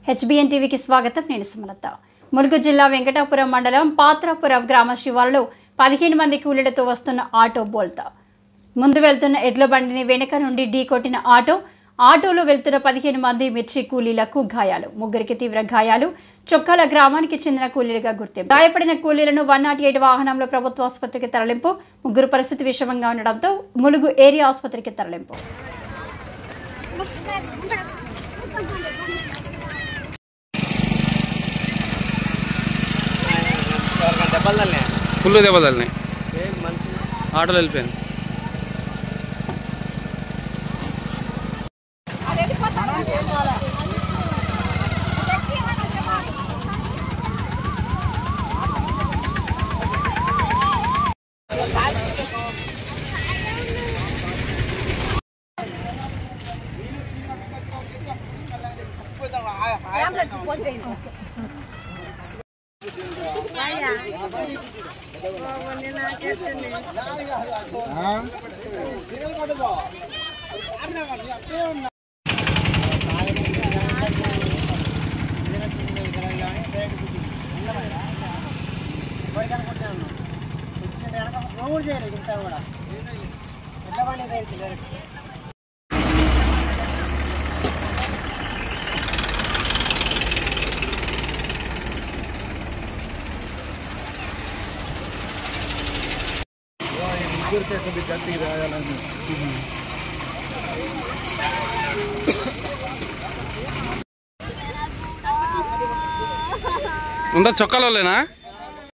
HBN టీవీకి స్వాగతం. నేను సుమలత. ములుగు జిల్లా వెంకటాపురం మండలం పాత్రాపురం గ్రామ శివారులో 15 మంది కూలీలతో వస్తున్న ఆటో బోల్తా. ముందు వెళ్తున్న ఎడ్ల బండిని వెనుక నుండి ఢీకొట్టిన ఆటోలో వెళ్తున్న 15 మంది మిర్చి కూలీలకు గాయాలు. ముగ్గురికి తీవ్ర గాయాలు. చొక్కాల గ్రామానికి చెందిన కూలీలుగా గుర్తింపు. గాయపడిన కూలీలను 108 వాహనంలో ప్రభుత్వ ఆసుపత్రికి తరలింపు. ముగ్గురు పరిస్థితి విషమంగా ఉండడంతో ములుగు ఏరియా ఆసుపత్రికి తరలింపు. ఫుల్ దెబ్బలు తగిలినాయి. ఆటోలో వెళ్ళిపోయింది. ఉందా చొక్కాలోలేనా?